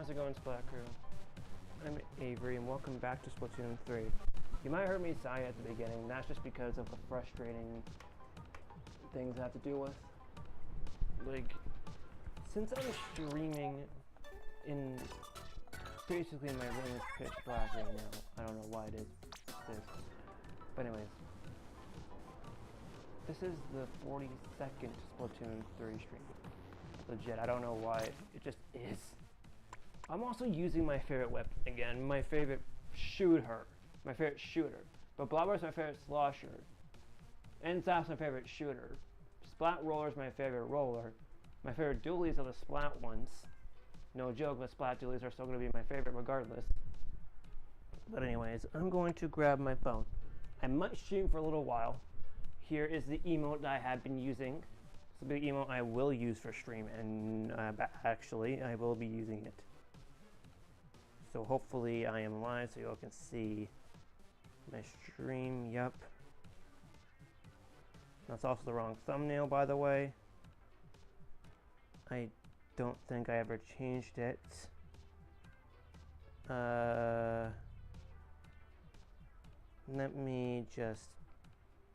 How's it going, Splat Crew? I'm Avery, and welcome back to Splatoon 3. You might have heard me sigh at the beginning. That's just because of the frustrating things I have to deal with. Like, since I'm streaming in basically my room is pitch black right now. I don't know why it is this. But anyways, this is the 42nd Splatoon 3 stream. Legit, I don't know why, it just is. I'm also using my favorite weapon again, my favorite shooter. But Blobber's my favorite slosher. And Zap's my favorite shooter. Splat Roller's my favorite roller. My favorite dualies are the Splat ones. No joke, but Splat dualies are still going to be my favorite regardless. But anyways, I'm going to grab my phone. I might stream for a little while. Here is the emote that I have been using. It's the emote I will use for stream, and actually, I will be using it. So hopefully I am live so you all can see my stream. Yep. That's also the wrong thumbnail, by the way. I don't think I ever changed it. Let me just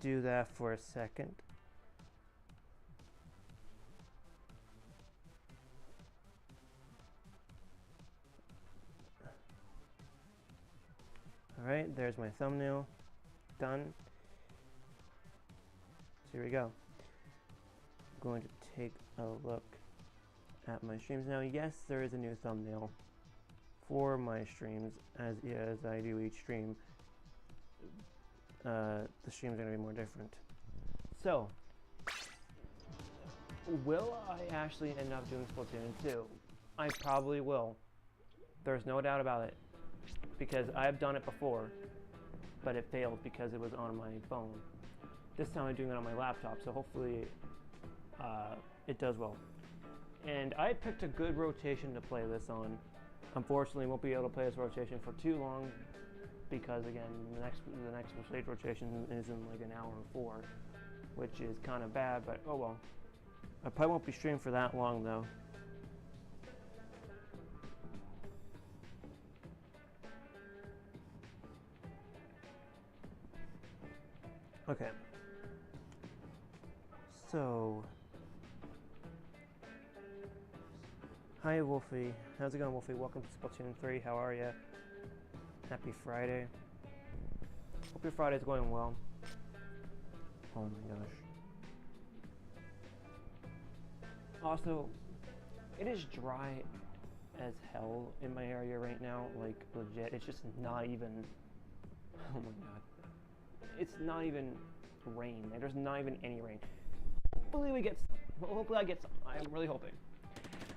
do that for a second. Alright, there's my thumbnail. Done. So here we go. I'm going to take a look at my streams now. Yes, there is a new thumbnail for my streams as I do each stream. The streams are going to be more different. So, will I actually end up doing Splatoon 2? I probably will. There's no doubt about it. Because I've done it before, but it failed because it was on my phone. This time I'm doing it on my laptop, so hopefully it does well. And I picked a good rotation to play this on. Unfortunately, won't be able to play this rotation for too long because again, the next stage rotation is in like an hour and 4, which is kind of bad, but oh well. I probably won't be streaming for that long though. Okay. So, hi Wolfie. How's it going, Wolfie? Welcome to Splatoon 3. How are ya? Happy Friday. Hope your Friday's going well. Oh my gosh. Also, it is dry as hell in my area right now. Like, legit. It's just not even... Oh my god. It's not even rain. There's not even any rain. Hopefully I get some. I'm really hoping.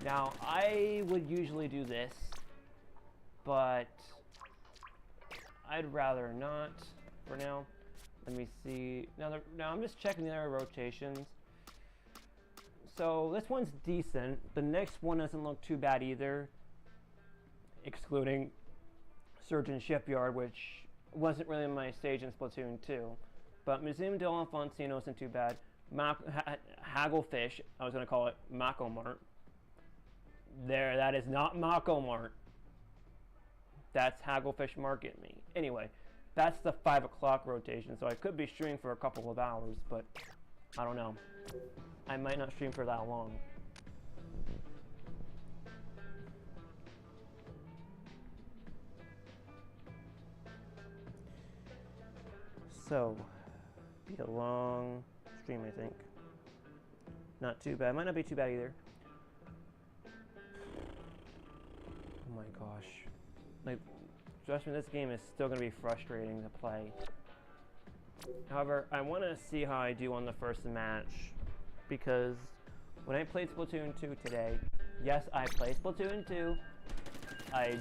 Now, I would usually do this, but I'd rather not for now. Let me see. Now I'm just checking the other rotations. So this one's decent. The next one doesn't look too bad either, excluding Surgeon Shipyard, which wasn't really my stage in Splatoon 2, but Museum del Alfonsino isn't too bad. Hagglefish, I was going to call it Mako Mart. There, that is not Mako Mart. That's Hagglefish Market me. Anyway, that's the 5 o'clock rotation, so I could be streaming for a couple of hours, but I don't know. I might not stream for that long. So, be a long stream, I think. Not too bad. Might not be too bad either. Oh my gosh. Like, trust me, this game is still going to be frustrating to play. However, I want to see how I do on the first match. Because when I played Splatoon 2 today, yes, I play Splatoon 2. I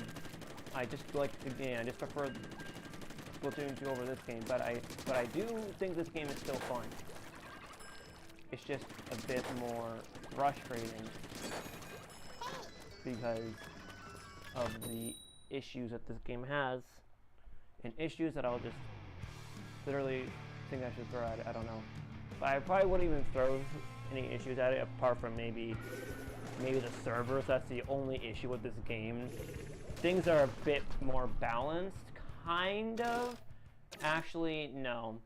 just like the game. I just prefer Splatoon 2 over this game, but I do think this game is still fun. It's just a bit more frustrating because of the issues that this game has, and issues that I'll just literally think I should throw at it. I don't know. But I probably wouldn't even throw any issues at it apart from maybe maybe the servers. That's the only issue with this game. Things are a bit more balanced, kind of. Actually, no.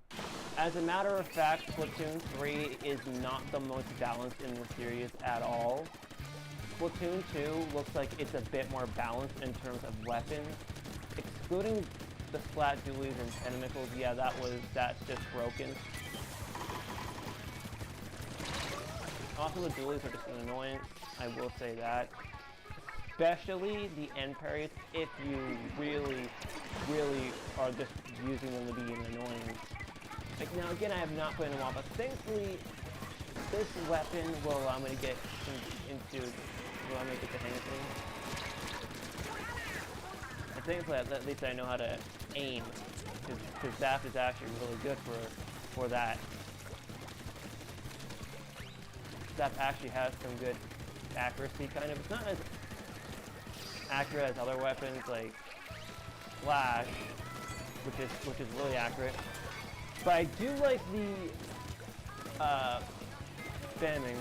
As a matter of fact, Splatoon 3 is not the most balanced in the series at all. Splatoon 2 looks like it's a bit more balanced in terms of weapons. Excluding the Splat Dualies and Tentacles, yeah, that's just broken. Also, the Dualies are just an annoyance, I will say that. Especially the end parries, if you really are just using them to be an annoyance. Like, now again, I have not played in a while, but thankfully, this weapon will allow me to get the hang of things. And thankfully, at least I know how to aim, because Zap is actually really good for that. Zap actually has some good accuracy, kind of. It's not as accurate as other weapons like Flash, which is really accurate. But I do like the spamming.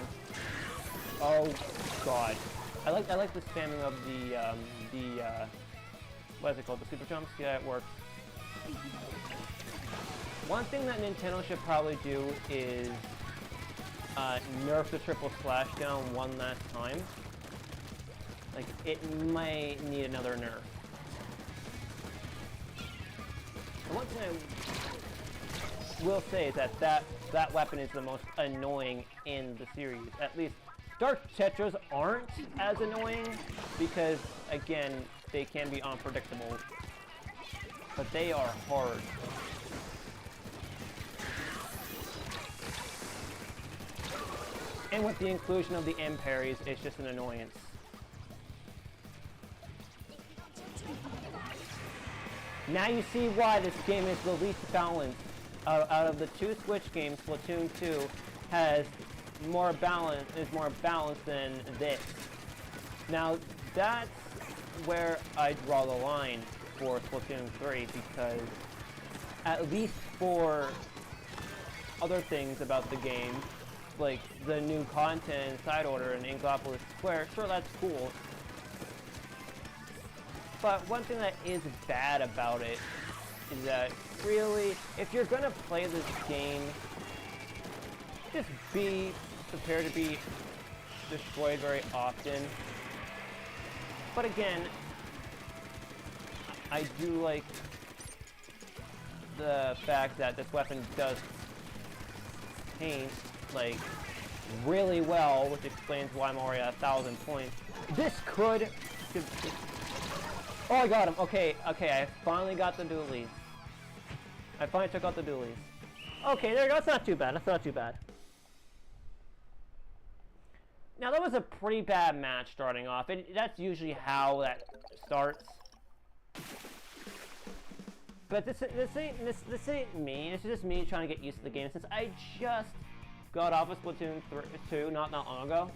Oh god, I like the spamming of the what is it called? The super jumps. Yeah, it works. One thing that Nintendo should probably do is nerf the triple splashdown one last time. Like, it might need another nerf. And one thing I will say is that weapon is the most annoying in the series. At least, Dark Tetras aren't as annoying because, again, they can be unpredictable. But they are hard. And with the inclusion of the M parries, it's just an annoyance. Now you see why this game is the least balanced. Out of the two Switch games, Splatoon 2 has more balance, is more balanced than this. Now that's where I draw the line for Splatoon 3, because at least for other things about the game, like the new content in Side Order and Inkopolis Square, sure, that's cool. But one thing that is bad about it is that, really, if you're gonna play this game, just be prepared to be destroyed very often. But again, I do like the fact that this weapon does paint, like, really well, which explains why I'm already at 1,000 points. This could... Oh, I got him. Okay, I finally got the dualies. I finally took out the dualies. Okay, there you go. That's not too bad. That's not too bad. Now, that was a pretty bad match starting off. That's usually how that starts. But this ain't me. This is just me trying to get used to the game since I just got off of Splatoon 2 not long ago.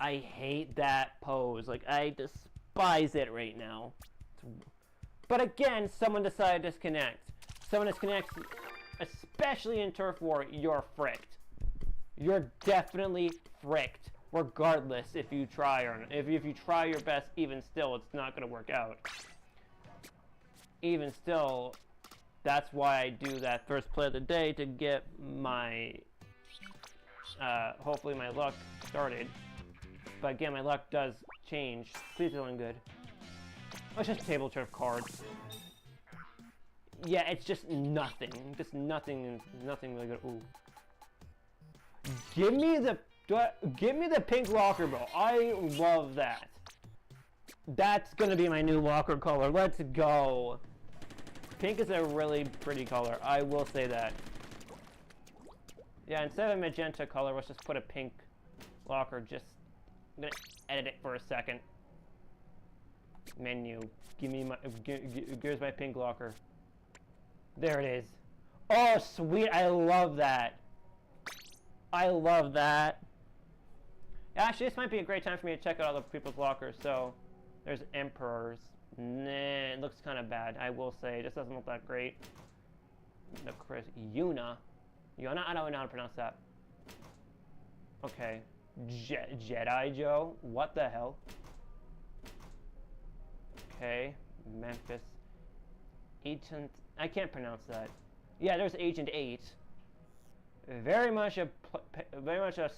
I hate that pose. Like, I despise it right now. But again, someone decided to disconnect. Someone disconnects, especially in Turf War, you're fricked. You're definitely fricked, regardless if you try or not. If you try your best, even still, it's not going to work out. Even still, that's why I do that first play of the day, to get my, hopefully my luck started. But again, my luck does change. Please doing good. Oh, it's just table turf cards. Yeah, it's just nothing. Just nothing really good. Ooh. Give me the pink locker, bro. I love that. That's gonna be my new locker color. Let's go. Pink is a really pretty color. I will say that. Yeah, instead of a magenta color, let's just put a pink locker. I'm gonna edit it for a second. Menu. Give me my. Here's my pink locker. There it is. Oh, sweet. I love that. I love that. Actually, this might be a great time for me to check out other people's lockers. So, there's Emperors. Nah, it looks kind of bad. I will say. It just doesn't look that great. The Yuna. I don't know how to pronounce that. Okay. Jedi Joe? What the hell? Okay. Memphis. Agent... I can't pronounce that. Yeah, there's Agent 8. Very much a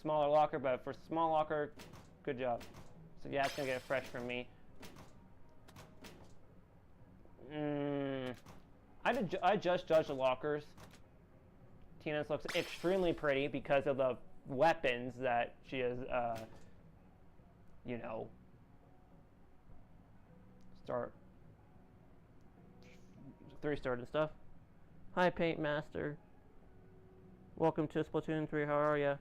smaller locker, but for small locker, good job. So yeah, it's gonna get a fresh from me. I just judged the lockers. Tina's looks extremely pretty because of the weapons that she has, you know, three-starred and stuff. Hi, Paint Master. Welcome to Splatoon 3, how are ya?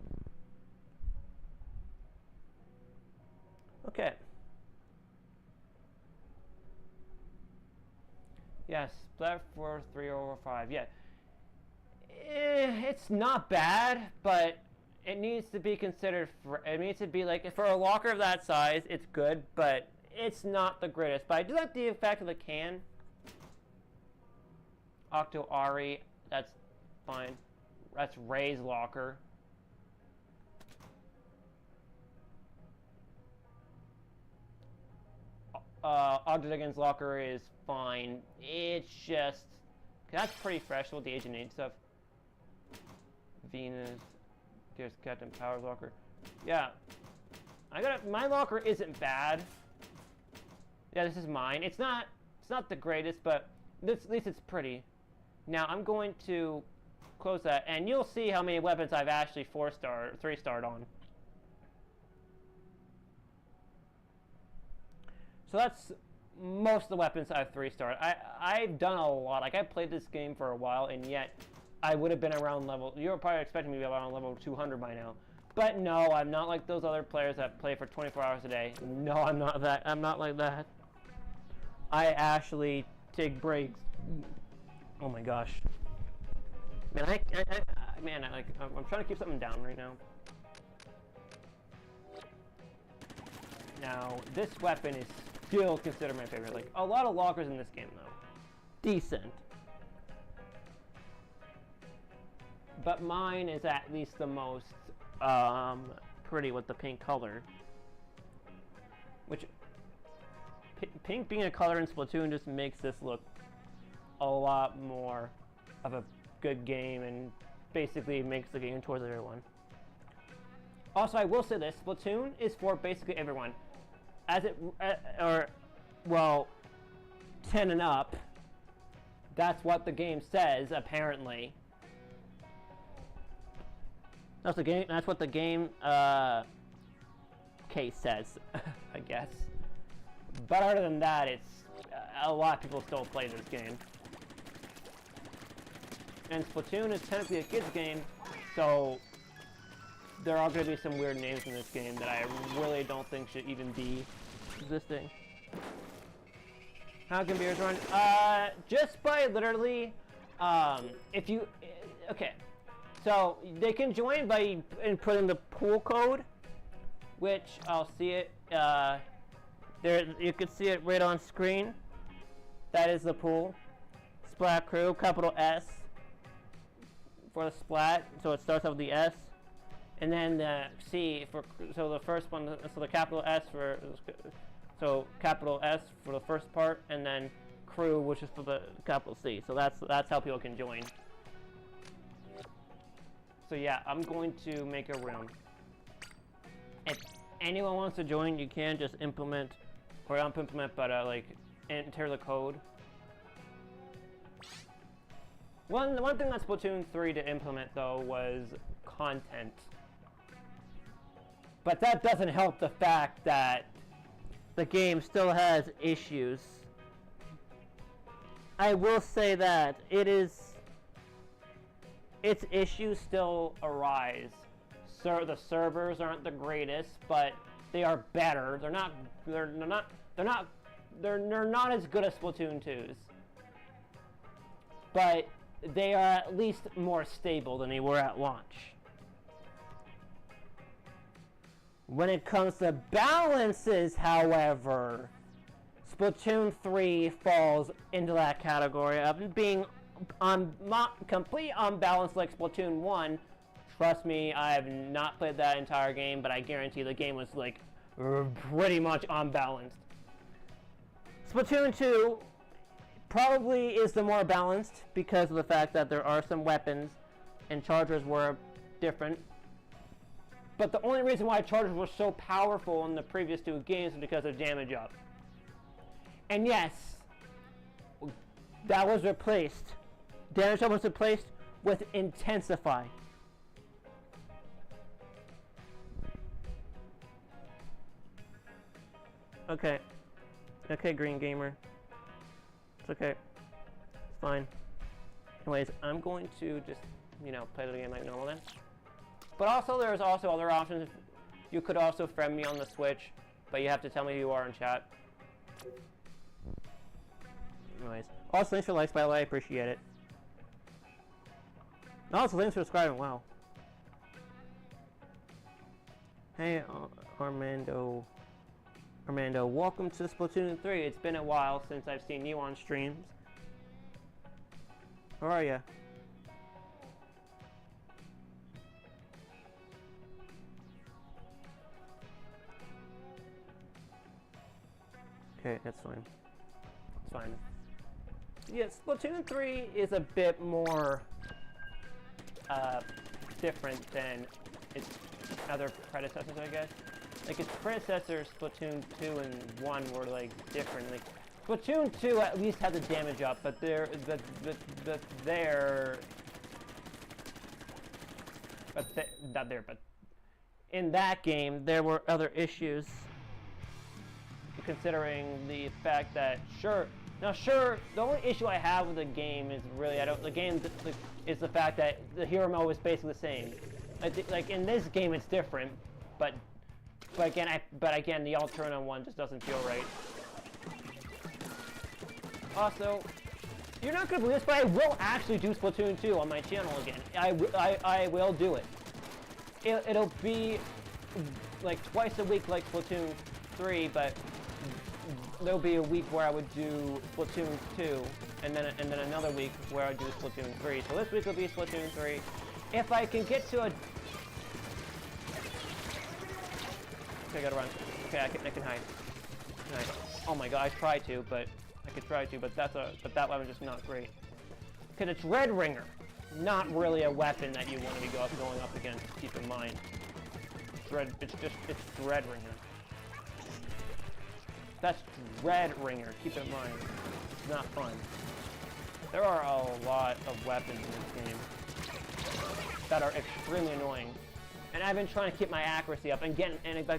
Okay. Yes, Splat 4, 3 over 5, yeah. It's not bad, but it needs to be considered, it needs to be like, for a locker of that size, it's good, but it's not the greatest. But I do like the effect of the can. Octo-Avery, that's fine. That's Ray's locker. Ogden's locker is fine. It's just, that's pretty fresh with the Agent 8 stuff. Venus, there's Captain Power's locker. Yeah, my locker isn't bad. Yeah, this is mine. It's not the greatest, but at least it's pretty. Now I'm going to close that, and you'll see how many weapons I've actually 3-starred on. So that's most of the weapons I've 3-starred. I've done a lot. Like, I've played this game for a while, and yet I would have been around level... You were probably expecting me to be around level 200 by now. But no, I'm not like those other players that play for 24 hours a day. No, I'm not that. I'm not like that. I actually take breaks. Oh my gosh. Man, I'm trying to keep something down right now. Now, this weapon is still considered my favorite. Like, a lot of lockers in this game, though. Decent. But mine is at least the most, pretty with the pink color. Which, pink being a color in Splatoon just makes this look a lot more of a good game and basically makes the game towards everyone. Also, I will say this, Splatoon is for basically everyone. Well, 10 and up. That's what the game says, apparently. That's what the game case says, I guess. But other than that, it's a lot of people still play this game. And Splatoon is technically a kid's game, so there are going to be some weird names in this game that I really don't think should even be existing. How can beers run? Just by literally, okay. So they can join by inputting the pool code, which I'll see it. There, you can see it right on screen. That is the pool. Splat Crew, capital S for the splat. So it starts off with the S, and then the C for the first one. So the capital S for capital S for the first part, and then Crew, which is for the capital C. So that's how people can join. So yeah, I'm going to make a room. If anyone wants to join, you can just implement, or not implement, but like enter the code. One thing that Splatoon 3 to implement though was content. But that doesn't help the fact that the game still has issues. I will say that its issues still arise. The servers aren't the greatest, but they are better. They're not as good as Splatoon 2's. But they are at least more stable than they were at launch. When it comes to balances, however, Splatoon 3 falls into that category of being completely unbalanced like Splatoon 1 Trust me, I have not played that entire game, but I guarantee the game was like pretty much unbalanced. Splatoon 2 probably is the more balanced because of the fact that there are some weapons and chargers were different. But the only reason why chargers were so powerful in the previous 2 games is because of damage up. And yes, that was replaced. Damage up was replaced with Intensify. Okay. Okay, Green Gamer. It's okay. It's fine. Anyways, I'm going to just, you know, play the game like normal then. But also, there's also other options. You could also friend me on the Switch, but you have to tell me who you are in chat. Anyways. Also, thanks for likes, by the way. I appreciate it. Also, thanks for subscribing. Wow. Hey, Armando, welcome to Splatoon 3. It's been a while since I've seen you on streams. How are ya? Okay, that's fine. It's fine. Yeah, Splatoon 3 is a bit more different than its other predecessors, I guess. Like, its predecessors, Splatoon 2 and 1 were, like, different. Like, Splatoon 2 at least had the damage up, but but in that game, there were other issues. Considering the fact that, sure, the only issue I have with the game is really, is the fact that the hero mode is basically the same. Like, in this game, it's different, but again, the alternative one just doesn't feel right. Also, you're not gonna believe this, but I will actually do Splatoon 2 on my channel again. I will do it. It'll be like twice a week like Splatoon 3, but there'll be a week where I would do Splatoon 2, and then another week where I would do Splatoon 3. So this week will be Splatoon 3. If I can get to a... Okay, I gotta run. Okay, I can hide. Nice. Oh my god, I tried to, but that weapon's just not great. Because it's Red Ringer, not really a weapon that you want to be going up against. Keep in mind, it's Red Ringer. That's Red Ringer. Keep in mind, it's not fun. There are a lot of weapons in this game that are extremely annoying. And I've been trying to keep my accuracy up. But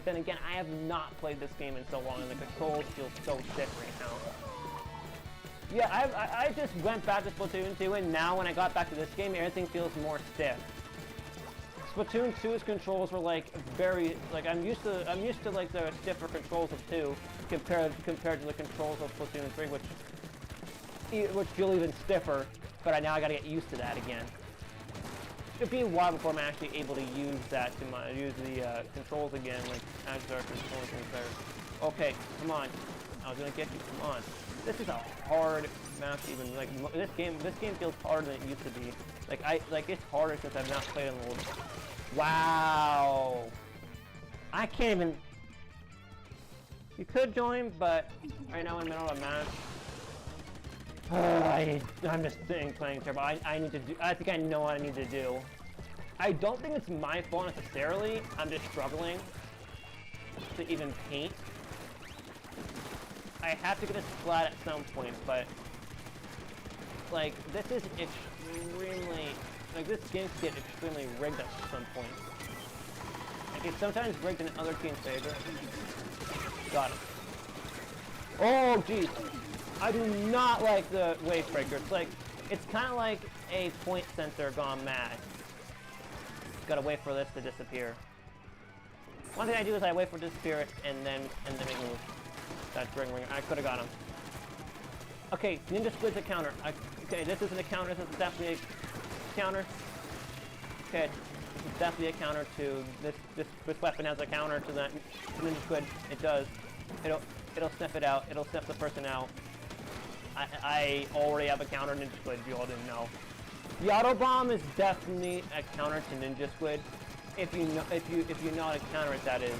then again, I have not played this game in so long, and the controls feel so stiff right now. Yeah, I just went back to Splatoon 2, and now when I got back to this game, everything feels more stiff. Splatoon 2's controls were like very, like I'm used to like the stiffer controls of 2 compared to the controls of Splatoon 3, which feel even stiffer. But now I gotta get used to that again. It'll be a while before I'm actually able to use that use the controls again, like as our controls and better. Okay, come on. I was gonna get you. Come on. This is a hard map. Even like this game feels harder than it used to be. Like it's harder since I've not played in a little. Wow. I can't even. You could join, but right now I'm in the middle of a match. I'm just playing terrible. I need to do. I think I know what I need to do. I don't think it's my fault necessarily. I'm just struggling to even paint. I have to get a splat at some point, but like this is extremely like this game can get extremely rigged at some point. Like it's sometimes rigged in other team's favor. Got it. Oh jeez. I do not like the wave breaker. It's kind of like a point sensor gone mad. Gotta wait for this to disappear. One thing I do is I wait for it to disappear and then make a move. That's ring ringer. I could have got him. Okay, Ninja Squid's a counter. Okay, this isn't a counter. This is definitely a counter. Okay, it's definitely a counter to this weapon has a counter to that Ninja Squid. It does. It'll sniff it out. It'll sniff the person out. I already have a counter Ninja Squid, if you all didn't know. The auto bomb is definitely a counter to Ninja Squid. If you know how to counter it, that is.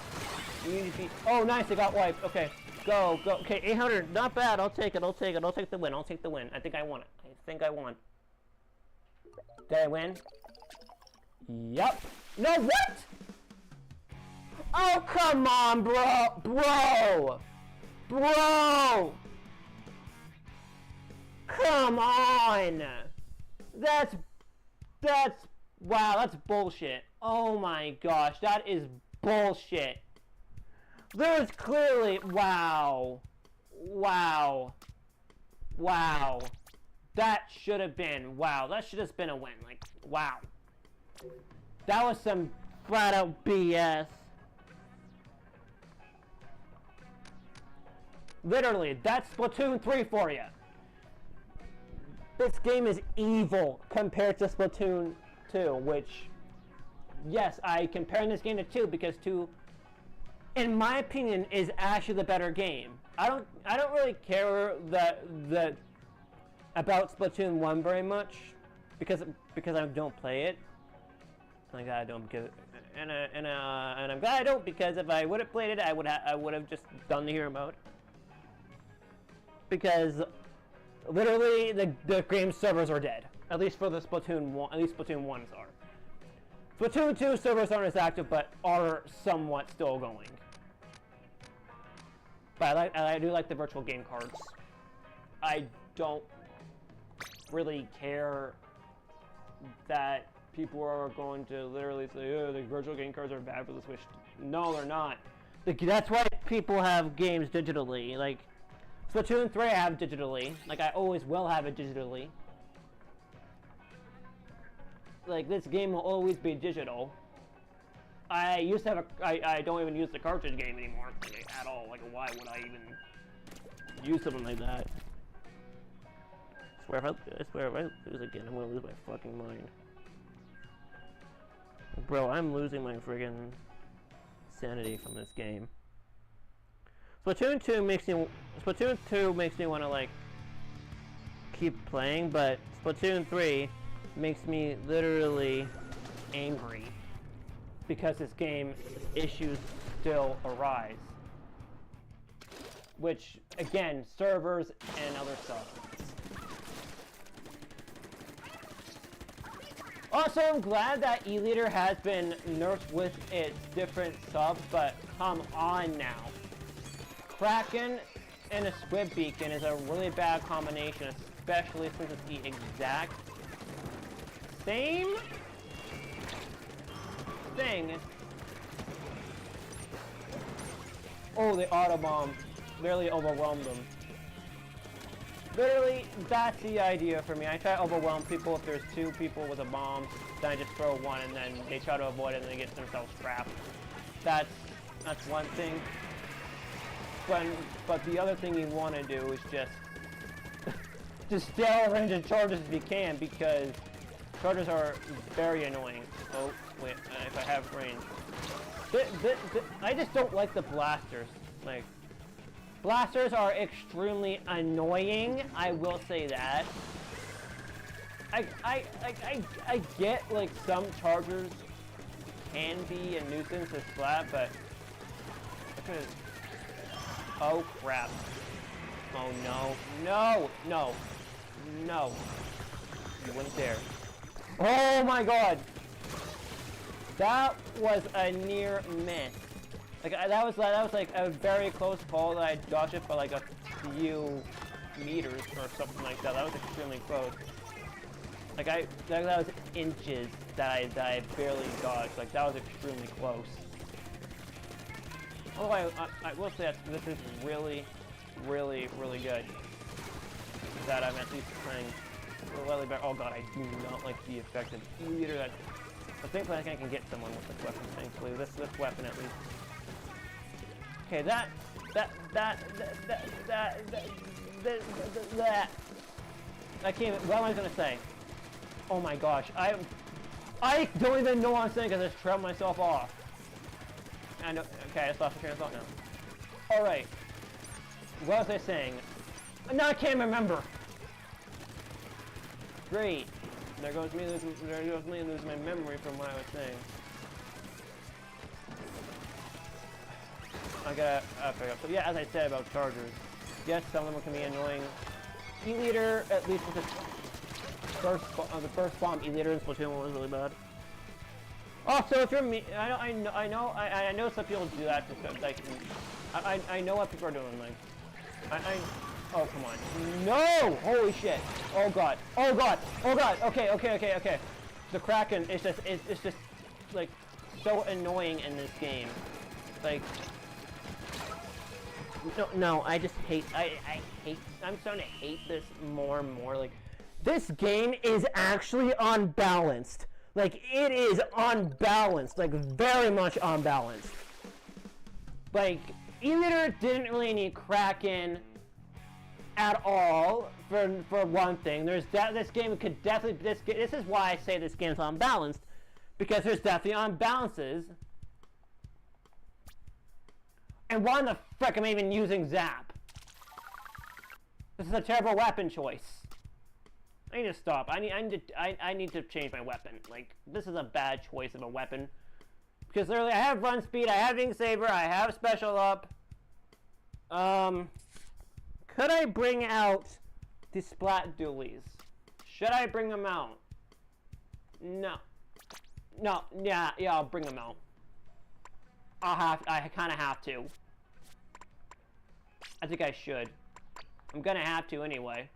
You need to be. Oh, nice! I got wiped. Okay, go. Okay, 800. Not bad. I'll take it. I'll take the win. I'll take the win. I think I won it. I think I won. Did I win? Yup. No, what? Oh, come on, bro. Come on. That's wow, that's bullshit. Oh my gosh, that is bullshit. There's clearly, wow. That should have been, that should have been a win, like, wow. That was some flat out BS. Literally, that's Splatoon 3 for you. This game is evil compared to Splatoon 2, which, yes, I comparing this game to 2 because 2, in my opinion, is actually the better game. I don't really care about Splatoon 1 very much because I don't play it. I'm glad I don't because and I'm glad I don't because if I would have played it, I would have just done the hero mode. Because literally the game servers are dead. At least for the Splatoon 1, at least Splatoon 1's are. Splatoon 2 servers aren't as active, but are somewhat still going. But I do like the virtual game cards. I don't really care that people are going to literally say, oh, the virtual game cards are bad for the Switch. No, they're not. That's why people have games digitally. Like, Splatoon 3 I have digitally. Like, I always will have it digitally. Like, this game will always be digital. I used to have I don't even use the cartridge game anymore, like, at all. Like, why would I even use something like that? I swear if I lose again, I'm gonna lose my fucking mind. Bro, I'm losing my friggin' sanity from this game. Splatoon 2 makes me want to, like, keep playing, but Splatoon 3 makes me literally angry because this game's issues still arise. Which, again, servers and other stuff. Also, I'm glad that E-Liter has been nerfed with its different subs, but come on now. Kraken and a Squid Beacon is a really bad combination, especially since it's the exact same thing. Oh, the auto bomb literally overwhelmed them. Literally, that's the idea for me. I try to overwhelm people if there's 2 people with a bomb, then I just throw one and then they try to avoid it and they get themselves trapped. That's one thing. But the other thing you want to do is just stay out of range of charges if you can, because charges are very annoying. Oh, wait, if I have range. I just don't like the blasters. Like, blasters are extremely annoying, I will say that. I get, like, some chargers can be a nuisance as flat, but oh crap. Oh no. No. You went there. Oh my god! That was a near miss. Like, that was like a very close call that I dodged it by like a few meters or something like that. That was extremely close. Like, that was inches that I barely dodged. Like, that was extremely close. Although I will say that this is really good. That I'm at least playing slightly better. Oh god, I do not like the effect of either that. But thankfully I can get someone with this weapon, thankfully. This weapon at least. Okay, that. I can't even, what am I gonna say? Oh my gosh, I don't even know what I'm saying because I just trailed myself off. I know, okay, I just lost my train of thought now. Alright. What was I saying? No, I can't remember. Great. There goes me losing my memory from what I was saying. I gotta pick up. So yeah, as I said about chargers, yes, some of them can be annoying. E-liter, at least with the first bomb E-liter in Splatoon was really bad. Also, if you're me, I know some people do that. Like, I know what people are doing. Like, oh come on, no! Holy shit! Oh god! Oh god! Oh god! Okay. The Kraken is just like so annoying in this game. Like, no, I just hate. I'm starting to hate this more and more. Like, this game is actually unbalanced. Like, it is unbalanced. Like, very much unbalanced. Like, E-liter didn't really need Kraken at all. For one thing, this game could definitely. This is why I say this game's unbalanced, because there's definitely unbalances. And why the frick am I even using Zap? This is a terrible weapon choice. I need to stop. I need to change my weapon. Like, this is a bad choice of a weapon. Because literally, I have run speed, I have Ink Saber, I have special up. Could I bring out the Splat Dualies? Should I bring them out? No. No, yeah, I'll bring them out. I kind of have to. I think I should. I'm gonna have to anyway.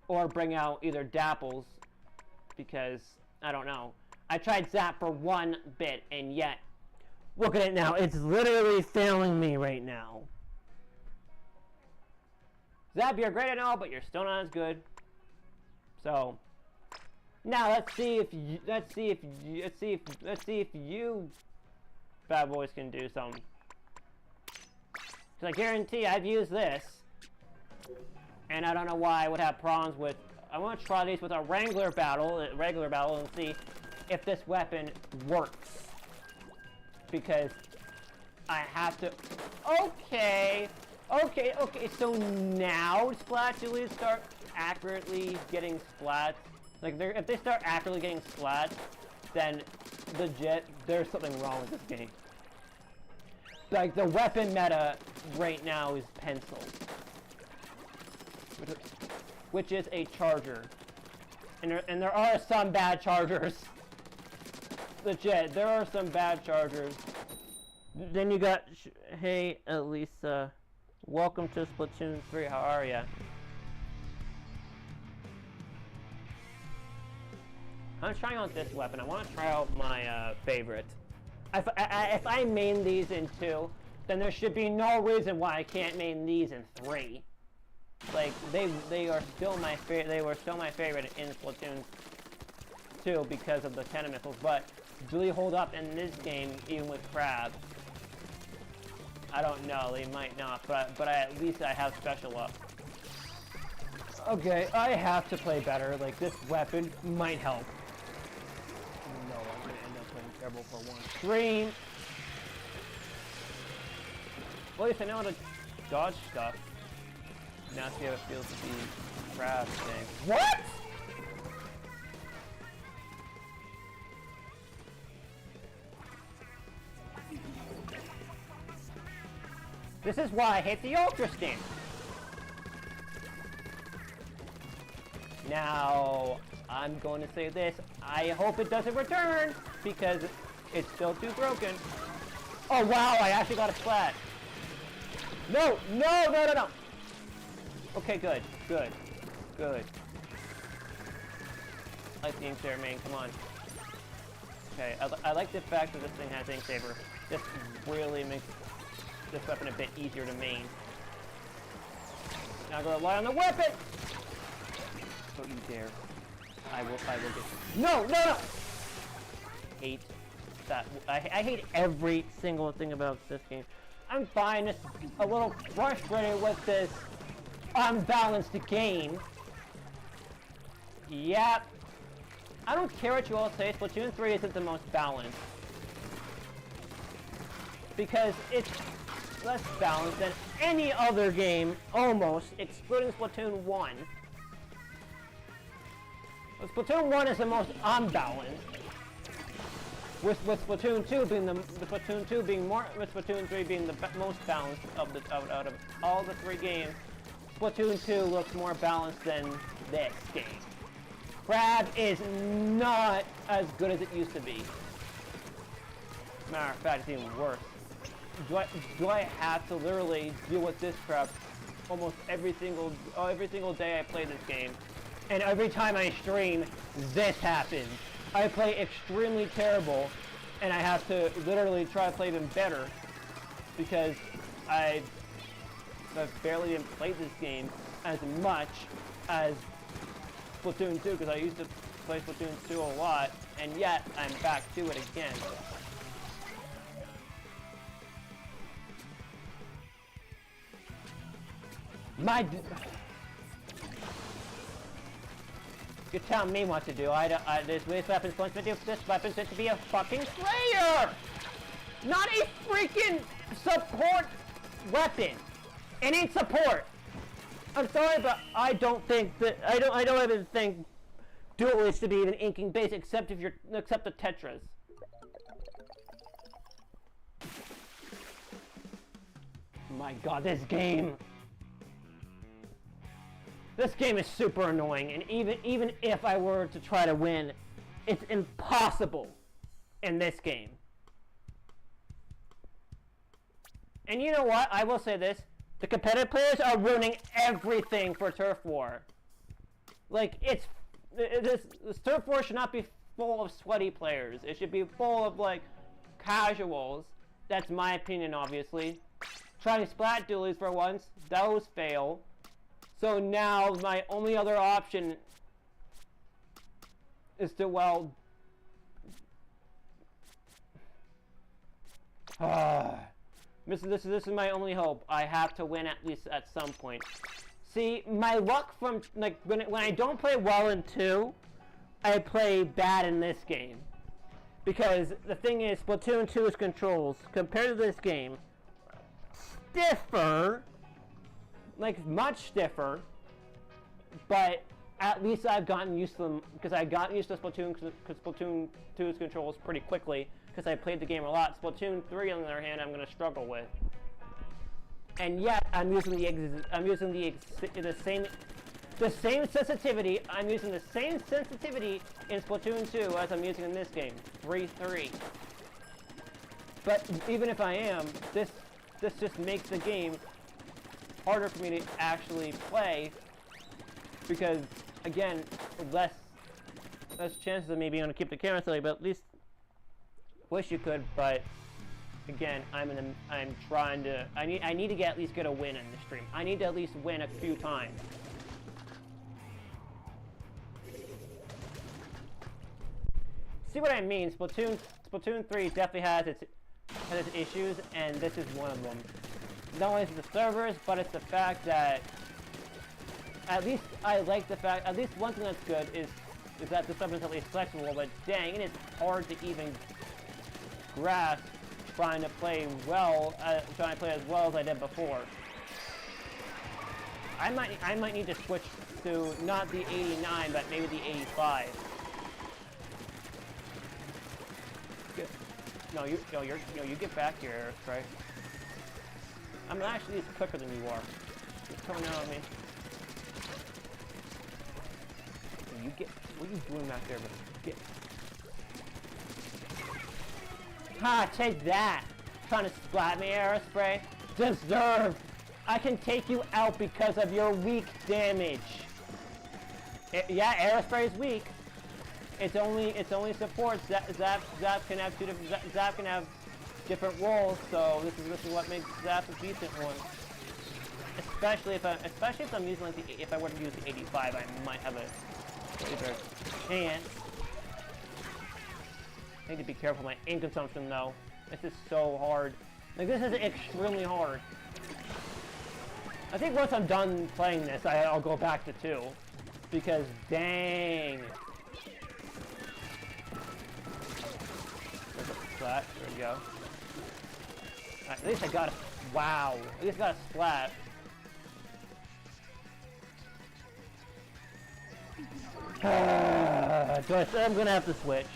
Or bring out either Dapples, because, I don't know. I tried Zap for one bit, and yet, look at it now. It's literally failing me right now. Zap, you're great and all, but you're still not as good. So, now let's see if you bad boys can do something. Because I guarantee I've used this, and I don't know why I would have problems with. I want to try these with a regular battle, and see if this weapon works. Because I have to. Okay. So now Splat-Dualies start accurately getting splats. Like, if they start accurately getting splats, then legit, there's something wrong with this game. Like, the weapon meta right now is pencil, which is a charger, and there are some bad chargers. Legit, there are some bad chargers. Then you got, hey Elisa, welcome to Splatoon 3. How are ya? I'm trying out this weapon. I want to try out my favorite. If I main these in 2, then there should be no reason why I can't main these in 3. Like, they are still my favorite. They were still my favorite in Splatoon 2 because of the cannon missiles, but do they hold up in this game even with Crab? I don't know. They might not, but at least I have special up. Okay, I have to play better. Like, this weapon might help. No, I'm gonna end up playing terrible for one stream. Well, at least I know how to dodge stuff. Now see how it feels to be Crab thing. What? This is why I hate the Ultra Sting. Now, I'm going to say this. I hope it doesn't return, because it's still too broken. Oh wow, I actually got a splat. No. Okay, good. I like the Ink Saber main, come on. Okay, I like the fact that this thing has Ink Saber. This really makes this weapon a bit easier to main. Now I'm gonna rely on the weapon! Don't you dare. I will get you. No! Hate that. I hate every single thing about this game. I'm fine, just a little frustrated with this unbalanced game. Yep. I don't care what you all say, Splatoon 3 isn't the most balanced. Because it's less balanced than any other game, almost, excluding Splatoon 1. Splatoon 1 is the most unbalanced. With Splatoon 2 being with Splatoon 3 being the most balanced out of all the 3 games. Splatoon 2 looks more balanced than this game. Crab is not as good as it used to be. Matter of fact, it's even worse. Do I have to literally deal with this crap almost every single day I play this game? And every time I stream, this happens. I play extremely terrible, and I have to literally try to play even better because I've barely even played this game as much as Splatoon 2, because I used to play Splatoon 2 a lot, and yet I'm back to it again. You're telling me what to do. This weapon's meant to be a fucking slayer! Not a freaking support weapon! It needs support! I'm sorry, but I don't even think Duel is to be even inking base except the Tetras. My god, this game! This game is super annoying, and even if I were to try to win, it's impossible in this game. And you know what? I will say this. The competitive players are ruining everything for Turf War. Like, this Turf War should not be full of sweaty players. It should be full of, like, casuals. That's my opinion, obviously. Trying splat duelies for once. Those fail. So now my only other option is to, well, this is my only hope. I have to win at least at some point. See, my luck from, like, when I don't play well in 2, I play bad in this game. Because the thing is, Splatoon 2's controls, compared to this game, stiffer. Like, much stiffer, but at least I've gotten used to them, because I got used to Splatoon, because Splatoon 2's controls pretty quickly, because I played the game a lot. Splatoon 3, on the other hand, I'm going to struggle with. And yet, I'm using the same sensitivity. I'm using the same sensitivity in Splatoon 2 as I'm using in this game, 3-3. But even if I am, this just makes the game harder for me to actually play, because again, less chances of me being able to keep the camera steady, but at least wish you could. But again, I need to at least get a win in the stream. I need to at least win a few times. See what I mean? Splatoon 3 definitely has its issues, and this is one of them. Not only is it the servers, but it's the fact that at least one thing that's good is that the server is at least flexible, but dang, it is hard to even grasp trying to play as well as I did before. I might need to switch to not the 89, but maybe the 85. No, you get back here, right? I'm actually quicker than you are. You're coming out of me. What are you doing back there? Get. Ha! Take that! Trying to splat me, Aerospray? Deserved! I can take you out because of your weak damage. Yeah, Aerospray is weak. It's only support. Zap can have Zap can have different roles, so this is what makes Zap a decent one. Especially if I'm using like if I were to use the 85, I might have a better chance. I need to be careful with my ink consumption though. This is so hard. Like, this is extremely hard. I think once I'm done playing this, I'll go back to 2. Because, dang. There's a splat. There we go. Right, at least I got a... Wow. At least I got a splat. I'm gonna have to switch.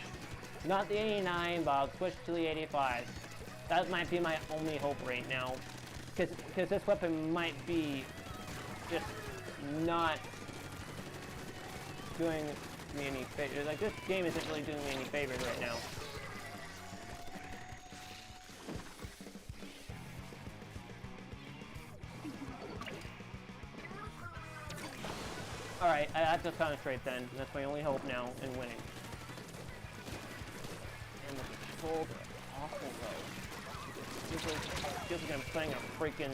Not the 89 bucks, switch to the 85. That might be my only hope right now. Because this weapon might be just not doing me any favors. Like, this game isn't really doing me any favors right now. Alright, I have to concentrate then. That's my only hope now in winning. And the controls are awful though. It feels like I'm playing a freaking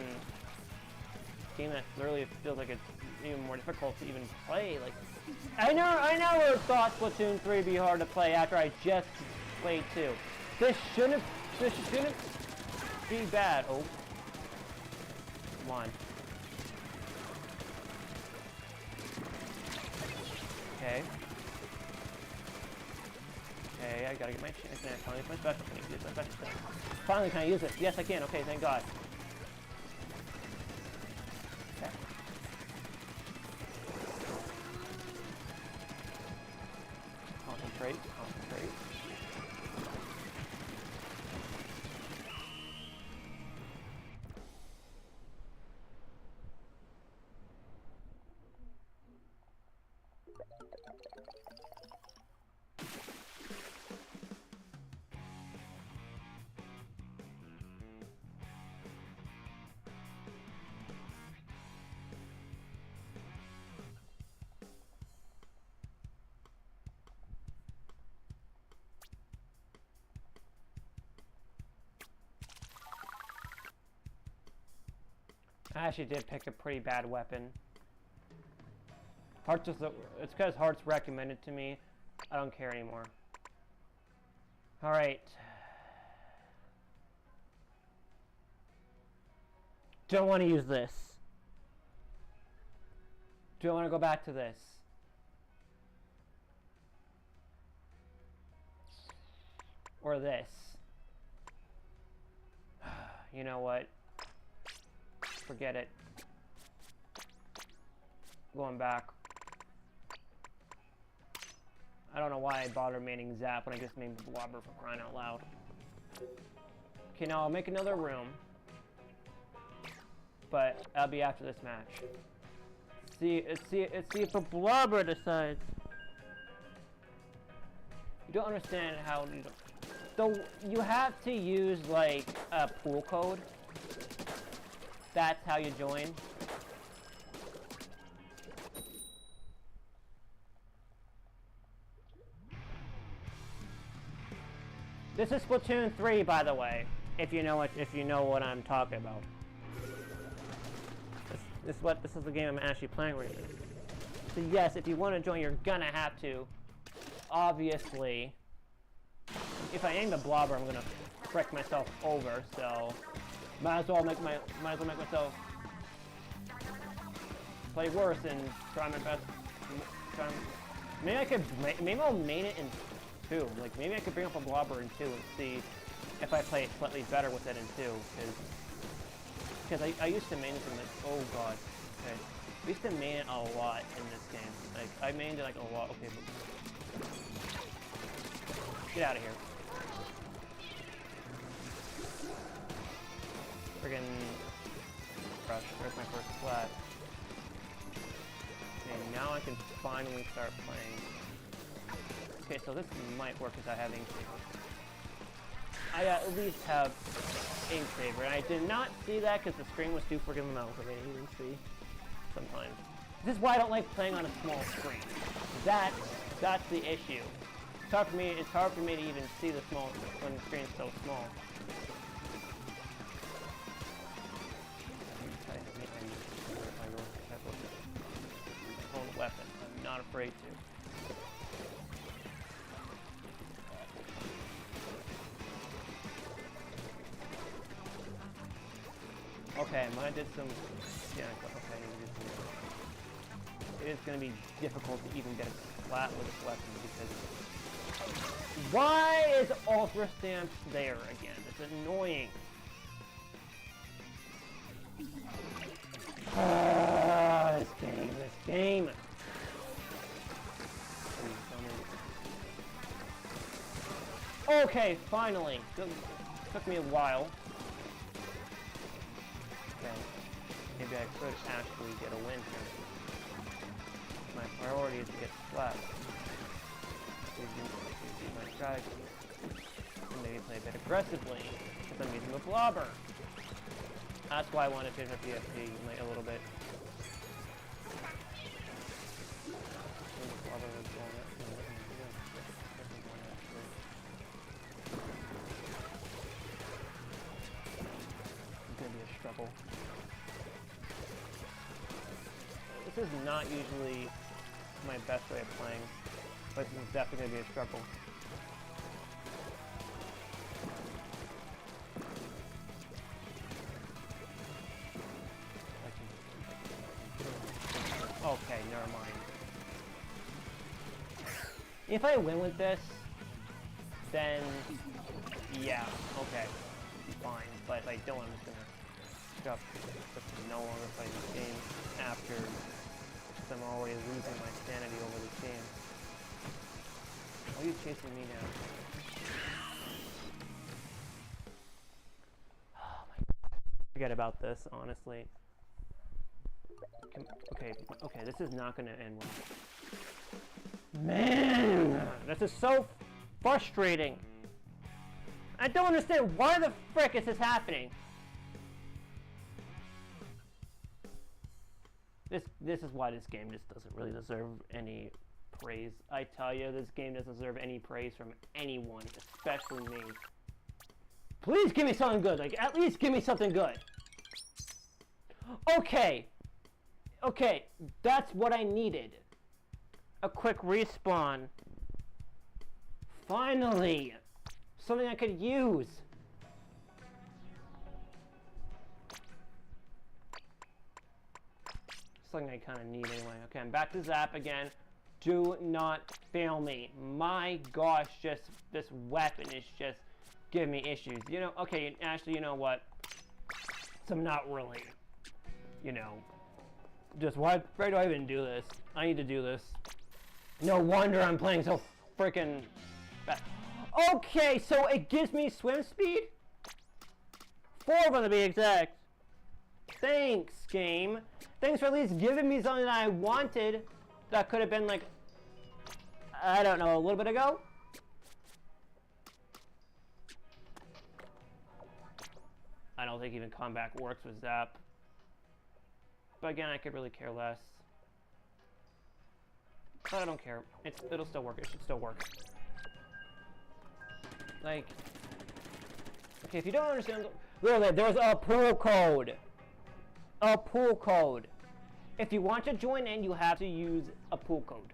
game that literally feels like it's even more difficult to even play. Like, I never thought Splatoon 3 would be hard to play after I just played 2. This shouldn't be bad. Oh. Come on. Okay. Okay, I gotta get my chance. Can I finally use my special? Can I use my special thing? Finally, can I use it? Yes, I can. Okay, thank God. Okay. Concentrate. Concentrate. I actually did pick a pretty bad weapon. Hearts it's because Hearts recommended to me. I don't care anymore. Alright. Don't want to use this. Do I want to go back to this? Or this? You know what? Forget it. Going back. I don't know why I bothered making Zap when I just made Blobber for crying out loud. Okay, now I'll make another room. But that'll be after this match. Let's see if the Blobber decides. You don't understand how you don't. So you have to use like a pool code. That's how you join. This is Splatoon 3, by the way. If you know what I'm talking about. This is the game I'm actually playing right now. So yes, if you want to join, you're gonna have to. Obviously, if I aim the Blobber, I'm gonna frick myself over. So might as well make myself play worse and try my best. Maybe I'll main it in 2. Like, maybe I could bring up a Blobber in 2 and see if I play it slightly better with it in 2. Because I used to main it in like, oh god. Okay. I used to main it a lot in this game. Like, I mained it like a lot. Okay, but get out of here. Friggin' crush. There's my first flat. Okay, now I can finally start playing. Okay, so this might work because I have ink saver. I at least have ink saver, and I did not see that because the screen was too friggin' low for me to even see sometimes. This is why I don't like playing on a small screen. That's the issue. It's hard for me to even see the small when the screen's so small. Weapon. I'm not afraid to. Okay, when I did some... Yeah, okay, it is going to be difficult to even get a flat with this weapon because... Why is Ultra Stamp there again? It's annoying. This game. Okay, finally. Took me a while. Okay. Maybe I could actually get a win here. My priority is to get slapped. Use my strategy. And maybe play a bit aggressively. Because I'm using the blobber. That's why I want to change my PFP like, a little bit. Struggle. This is not usually my best way of playing, but this is definitely going to be a struggle. Okay, never mind. If I win with this, then yeah, okay, fine. But if I don't, I'm just gonna up no longer play this game after I'm already losing my sanity over this game. Why are you chasing me now? Oh my god. Forget about this, honestly. Okay, this is not gonna end well. Man! This is so frustrating! I don't understand why the frick is this happening! This is why this game just doesn't really deserve any praise. I tell you, this game doesn't deserve any praise from anyone, especially me. Please give me something good, like at least give me something good. Okay, that's what I needed. A quick respawn. Finally, something I could use. Something I kind of need anyway. Okay, I'm back to Zap again. Do not fail me. My gosh, just this weapon is just giving me issues. You know, okay, actually, you know what? So I'm not really, you know, just why do I even do this? I need to do this. No wonder I'm playing so freaking bad. Okay, so it gives me swim speed? 4 of them to be exact. Thanks, game. Thanks for at least giving me something that I wanted that could have been like, I don't know, a little bit ago? I don't think even combat works with Zap. But again, I could really care less. But I don't care. It'll still work. It should still work. Like, okay, if you don't understand, literally, there's a pool code. A pool code. If you want to join in, you have to use a pool code.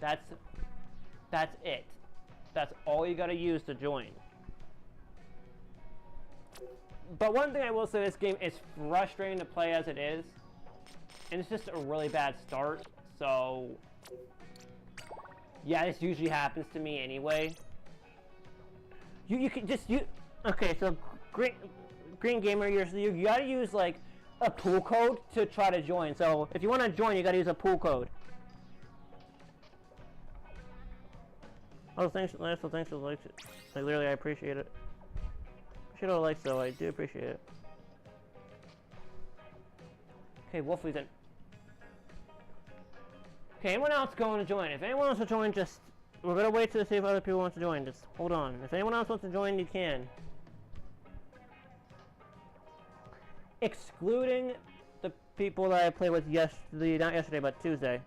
That's it. That's all you gotta use to join. But one thing I will say, this game is frustrating to play as it is. And it's just a really bad start, so yeah, this usually happens to me anyway. You can just okay, so green gamer, you gotta use like a pool code to try to join. So if you want to join, you gotta use a pool code. Oh, thanks for the likes. Like literally, I appreciate it. Appreciate all the likes though. I do appreciate it. Okay, Wolfie's in. Okay, anyone else going to join? If anyone wants to join, just we're gonna wait to see if other people want to join. Just hold on. If anyone else wants to join, you can. Excluding the people that I played with not yesterday, but Tuesday.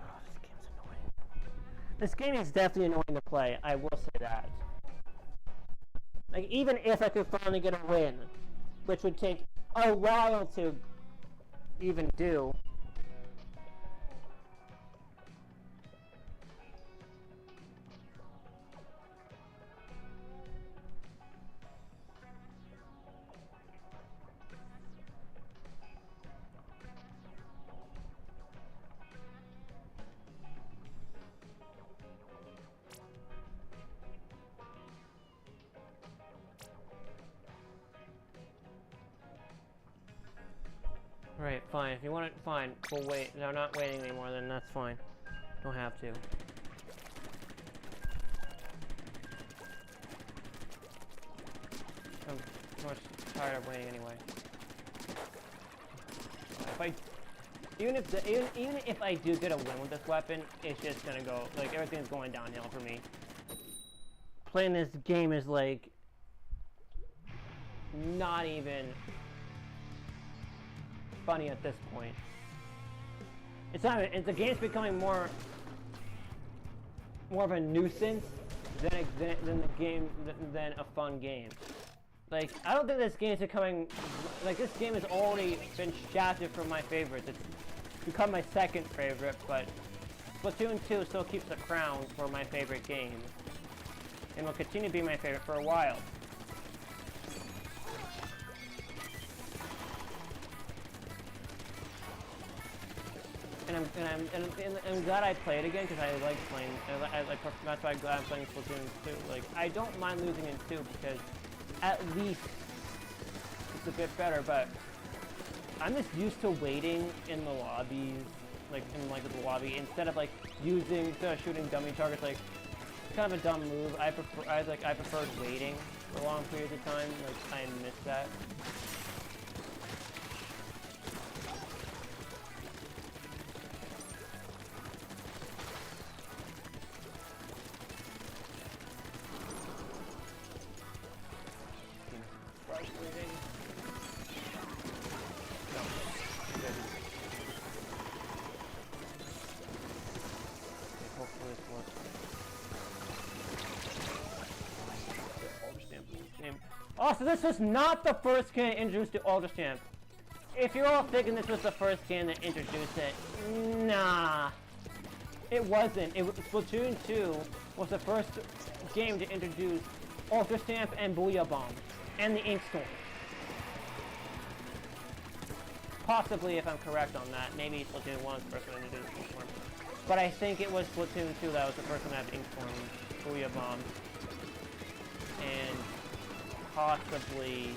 Oh, this game's annoying. This game is definitely annoying to play, I will say that. Like, even if I could finally get a win, which would take a while to even do. Alright, fine. If you want it, fine. We'll wait. They're not waiting anymore, then that's fine. Don't have to. I'm too much tired of waiting anyway. Even if I do get a win with this weapon, it's just gonna go, like, everything's going downhill for me. Playing this game is, like, not even funny at this point. It's not. The game's becoming more of a nuisance than a fun game. Like, I don't think this game is becoming, like, this game has already been shafted from my favorites. It's become my second favorite, but Splatoon 2 still keeps the crown for my favorite game, and will continue to be my favorite for a while. And I'm glad I played again because I like playing. That's why I'm glad I'm playing Splatoon 2. Like, I don't mind losing in 2 because at least it's a bit better. But I'm just used to waiting in the lobbies, like in the lobby, instead of shooting dummy targets. Like, it's kind of a dumb move. I preferred waiting for long periods of time. Like, I miss that. Oh, so this was not the first game introduced to Ultra Champ. If you're all thinking this was the first game that introduced it, nah. It wasn't. Splatoon 2 was the first game to introduce Ultra Champ and Booyah Bomb, and the Ink Storm. Possibly, if I'm correct on that, maybe Splatoon 1 was the first one to introduce Ink Storm. But I think it was Splatoon 2 that was the first one to have Ink Storm, Booyah Bomb, and possibly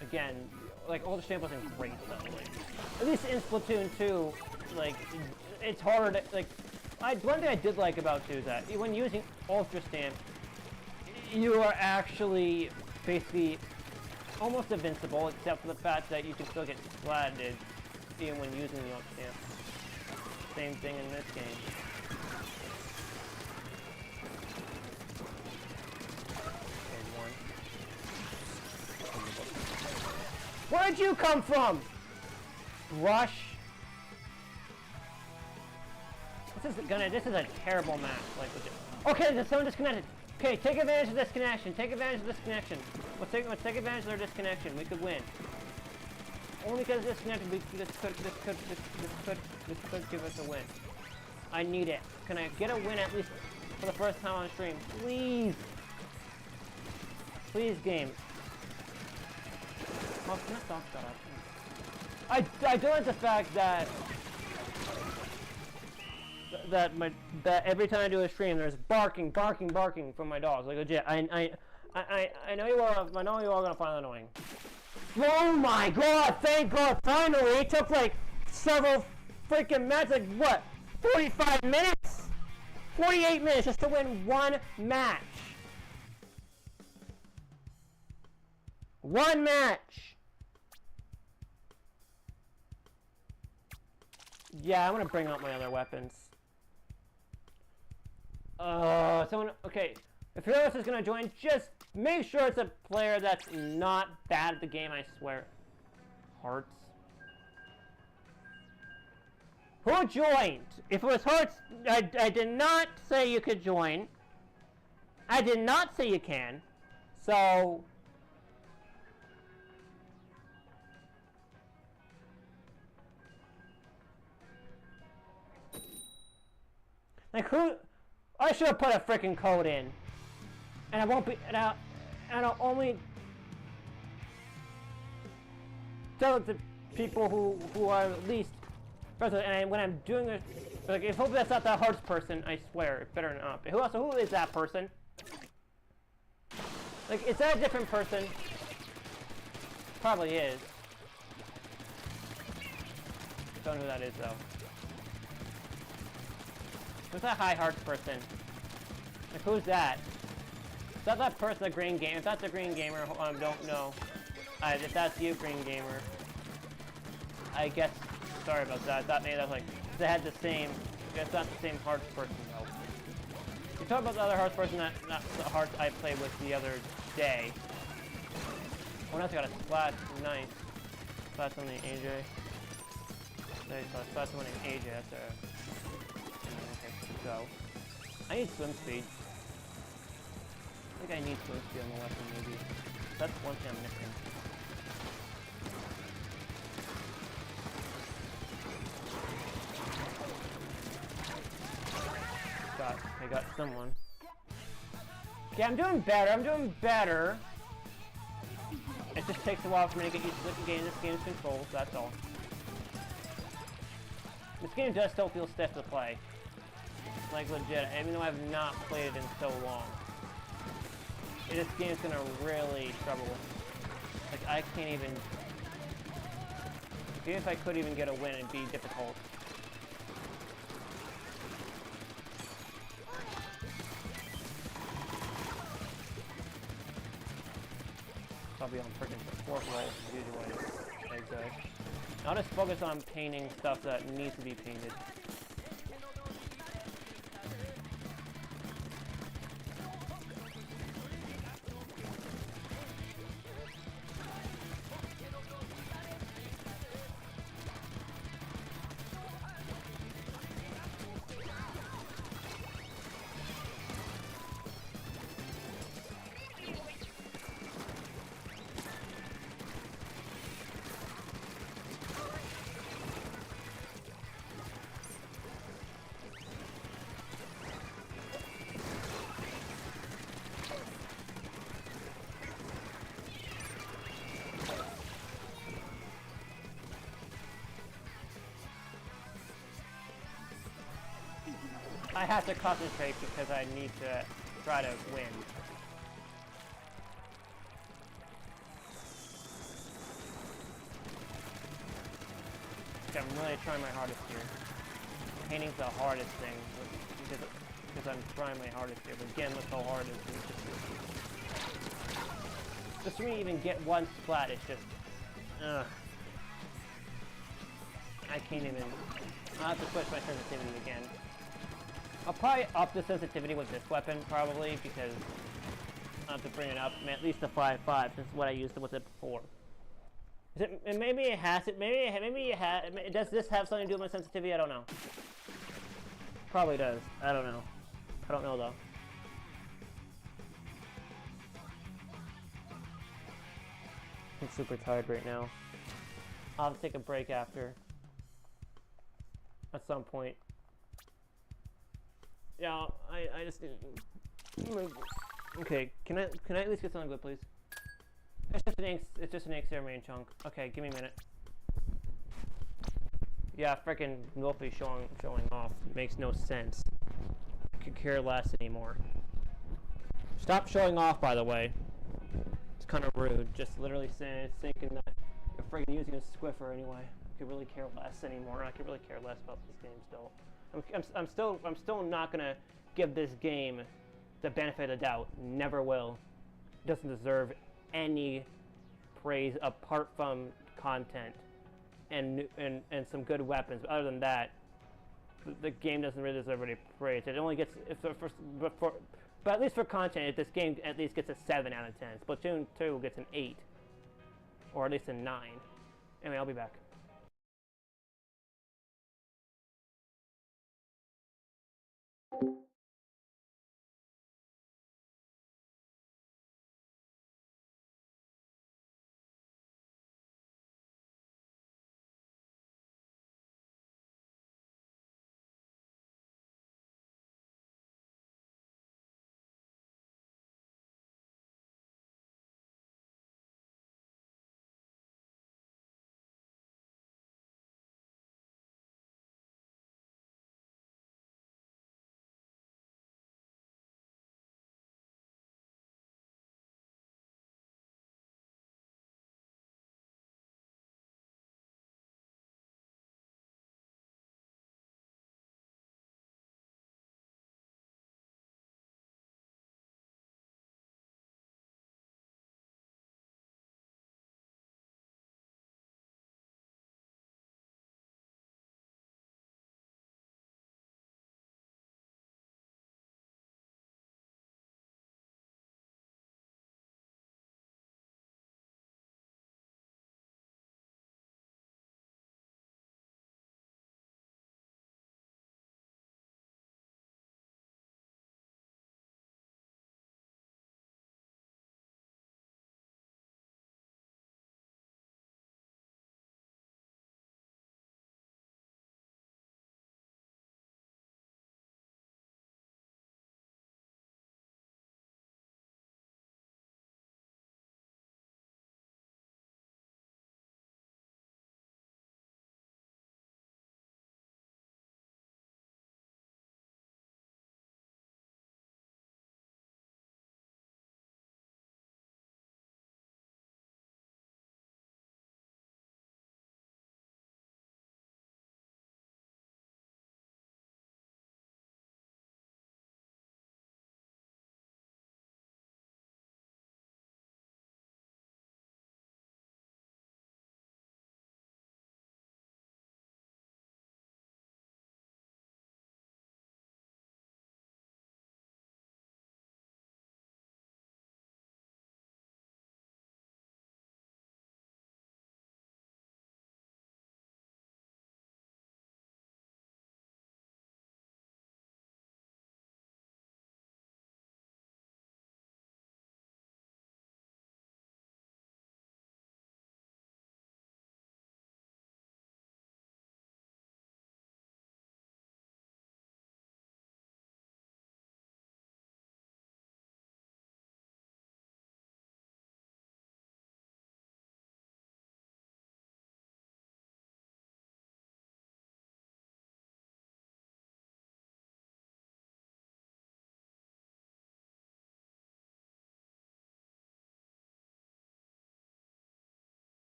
again, like, Ultra Champ wasn't great though. Like, at least in Splatoon 2, like, it's harder to, like, one thing I did like about 2 is that when using Ultra Champ, you are actually basically almost invincible, except for the fact that you can still get splatted even when using the Ultra Champ. Same thing in this game. Where'd you come from? Rush. This is a terrible match. Like, okay, there's someone disconnected. Okay, take advantage of this connection. Take advantage of this connection. Let's take advantage of their disconnection. We could win. Only because it's disconnected, this could give us a win. I need it. Can I get a win at least for the first time on stream? Please. Please, game. Oh, can I stop that up? I don't like the fact that every time I do a stream, there's barking from my dogs. Like, legit. I know you all gonna find that annoying. Oh my god! Thank God! Finally, it took like several freaking minutes. Like what? 45 minutes? 48 minutes just to win one match. One match. Yeah, I'm gonna bring out my other weapons. Okay. If whoever else is gonna join, just make sure it's a player that's not bad at the game, I swear. Hearts. Who joined? If it was Hearts, I did not say you could join. I did not say you can. So... like, who... I should have put a freaking code in. And I won't be... and I'll only... tell it to people who are at least... and when I'm doing a Like, I hope that's not that Hearts person, I swear. It better not be. Who is that person? Like, is that a different person? Probably is. Don't know who that is, though. Who's that high Hearts person? Like, who's that? Is that person, the Green Gamer? If that's a Green Gamer, don't know. If that's you, Green Gamer, I guess, sorry about that. I thought maybe that was like, they had the same, I guess not the same Hearts person, though. You talk about the other Hearts person, not the Hearts I played with the other day. Oh, now I got a Splash, nice. Splash on the AJ. There you go, Splash on the AJ, that's a... Okay, go. I need swim speed. I think I need swim speed on the weapon, maybe. That's one thing I'm missing. I got someone. Okay, I'm doing better. It just takes a while for me to get used to getting this game's controls, that's all. This game does still feel stiff to play. Like, legit, even though I've not played it in so long. This game's gonna really struggle. Like, I can't even... Even if I could even get a win, it'd be difficult. I'll be on freaking support roll usually. Like, I'll just focus on painting stuff that needs to be painted. I have to concentrate because I need to try to win. Okay, I'm really trying my hardest here. Painting's the hardest thing because I'm trying my hardest here. But again, look how hard it is. Just for me to even get one splat, it's just... I can't even... I'll have to switch my sensitivity again. I'll probably up the sensitivity with this weapon, probably, because I'll have to bring it up. At least the 5.5, since what I used with it before. Is it, and maybe it has it. Maybe it has. Does this have something to do with my sensitivity? I don't know. Probably does. I don't know. I don't know though. I'm super tired right now. I'll have to take a break after. At some point. Yeah, I just didn't. Okay, can I at least get something good, please? It's just an X main chunk. Okay, give me a minute. Yeah, frickin' Wolfie showing off makes no sense. I could care less anymore. Stop showing off, by the way. It's kind of rude. Just literally thinking that you're friggin' using a squiffer anyway. I could really care less anymore. I could really care less about this game still. I'm still not gonna give this game the benefit of the doubt. Never will. It doesn't deserve any praise apart from content and some good weapons. But other than that, the game doesn't really deserve any praise. It only gets but at least for content, this game at least gets a 7 out of 10. Splatoon 2 gets an 8, or at least a 9. Anyway, I'll be back.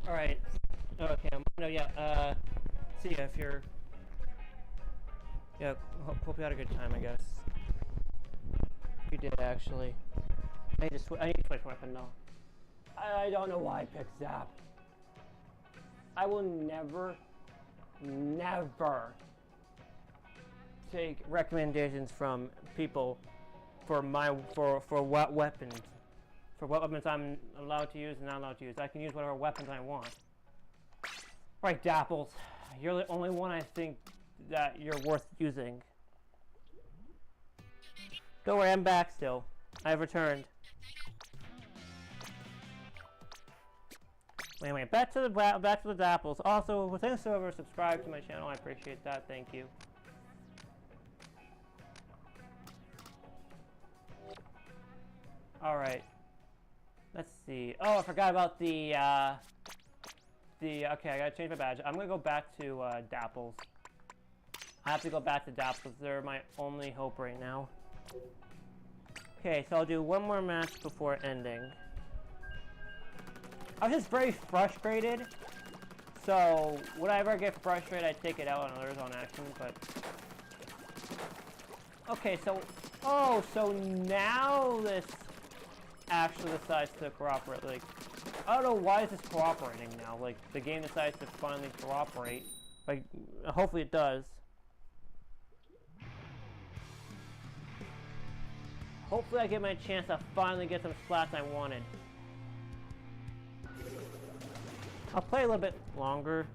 Alright. Okay, no, yeah, see ya if you're... Yeah, hope you had a good time, I guess. You did, actually. I need to switch weapon, though. I don't know why I picked Zap. I will never take recommendations from people for what weapons. For what weapons I'm allowed to use and not allowed to use. I can use whatever weapons I want. Right, Dapples. You're the only one I think that you're worth using. Don't worry, I'm back still. I've returned. Wait, back to the Dapples. Also, within the server, subscribe to my channel. I appreciate that. Thank you. All right. Let's see. Oh, I forgot about the okay, I gotta change my badge. I'm gonna go back to Dapples. I have to go back to Dapples. They're my only hope right now. Okay, so I'll do one more match before ending. I was just very frustrated. So, whenever I get frustrated, I take it out on others on action, but... Okay, so... Oh, so now this actually decides to cooperate. Like, I don't know why is this cooperating now. Like, the game decides to finally cooperate. Like, hopefully it does. Hopefully I get my chance to finally get some splats I wanted. I'll play a little bit longer.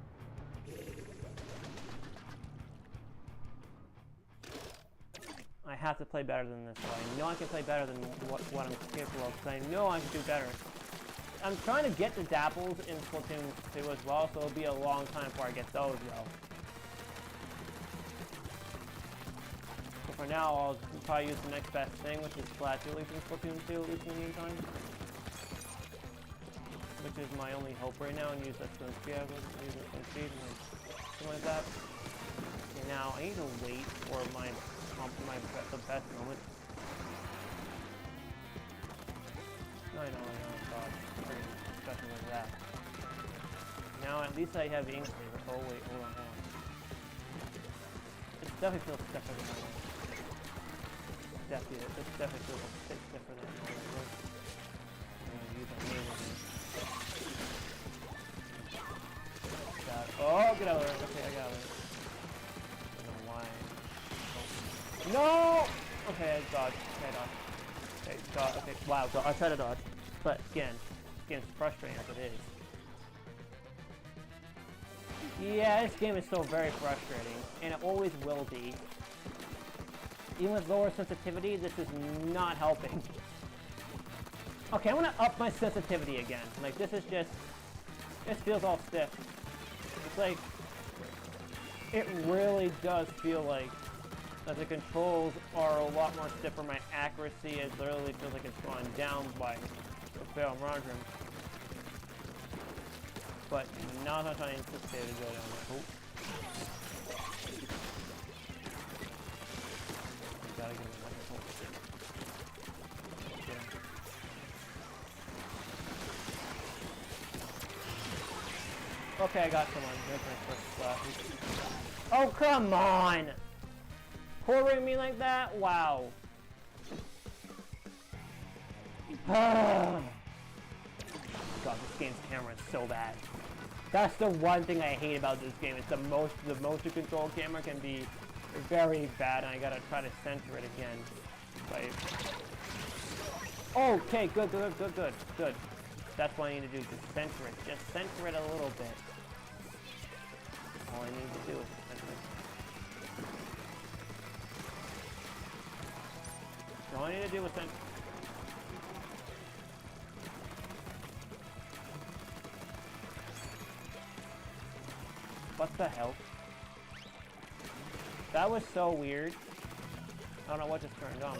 I have to play better than this, so I know I can play better than what I'm capable of, because I know I can do better. I'm trying to get the Dapples in Splatoon 2 as well, so it'll be a long time before I get those, though. So for now, I'll probably use the next best thing, which is Splatoon in Splatoon 2, at least in the meantime. Which is my only hope right now, and use that swim speed, something like that. Okay, now I need to wait for the best moment. I know, God, discussion like that. Now at least I have ink flavor. Oh wait, hold on. It definitely feels stiffer than normal. This definitely feels a bit stiffer than normal. I'm gonna use my name. Oh, get out of there. Okay, I got it. I don't know why. Oh. No! Okay, I dodged. Okay, I dodged. Okay, dodge. Okay, wow, I tried to dodge. But again, it's frustrating as it is. Yeah, this game is still very frustrating, and it always will be. Even with lower sensitivity, this is not helping. Okay, I'm gonna up my sensitivity again. Like, this is just... This feels all stiff. It's like... It really does feel like that the controls are a lot more stiffer. My accuracy is literally feels like it's gone down by a fair margin. But not as I anticipated to go down there. Oh. Gotta get it. Okay, I got someone. Oh, come on! Pouring me like that? Wow. God, this game's camera is so bad. That's the one thing I hate about this game. It's the motion control camera can be very bad, and I gotta try to center it again. Right. Okay, good. That's what I need to do, just center it. Just center it a little bit. All I need to do is center it. All I need to do is center. What the hell? That was so weird. I don't know what just turned on.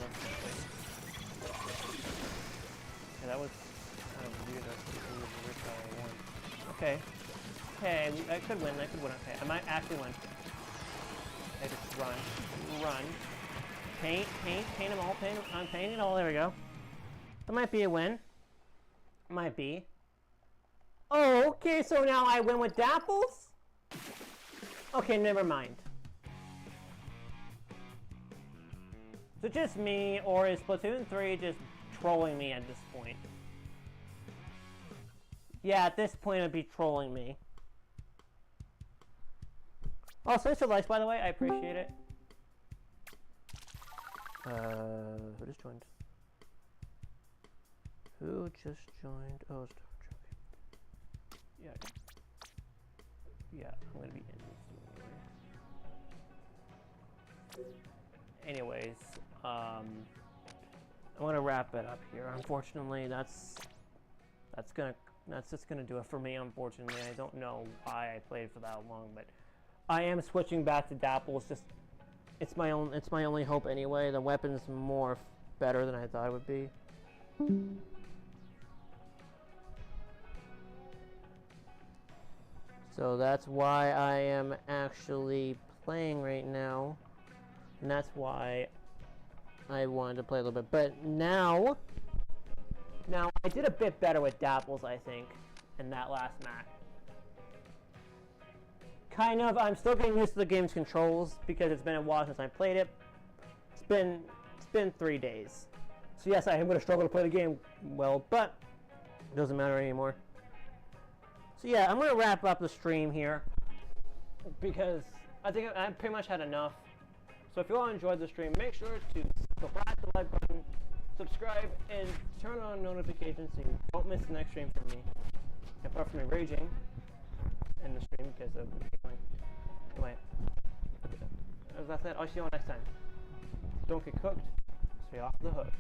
Yeah, that was kind of weird. Okay. Okay, I could win. Okay, I might actually win. I just run. Paint them all. I'm painting all. There we go. That might be a win. Might be. Oh, okay, so now I win with Dapples? Okay, never mind. So just me, or is Splatoon 3 just trolling me at this point? Yeah, at this point it'd be trolling me. Oh, thanks for likes, by the way, I appreciate it. Who just joined? Who just joined? Oh, it's yeah. Yeah, I'm gonna be in this. Anyways, I'm gonna wrap it up here. Unfortunately, that's just gonna do it for me. Unfortunately, I don't know why I played for that long, but I am switching back to Dapples. Just it's my only hope anyway. The weapon's more better than I thought it would be. So that's why I am actually playing right now, and that's why I wanted to play a little bit. But now I did a bit better with Dapples, I think, in that last match. Kind of. I'm still getting used to the game's controls because it's been a while since I played it. It's been 3 days. So yes, I am going to struggle to play the game well, but it doesn't matter anymore. So yeah, I'm going to wrap up the stream here because I think I pretty much had enough. So if you all enjoyed the stream, make sure to slap the like button, subscribe, and turn on notifications so you don't miss the next stream from me. Apart from me raging in the stream because of anyway. As I said, I'll see you all next time. Don't get cooked, stay off the hook.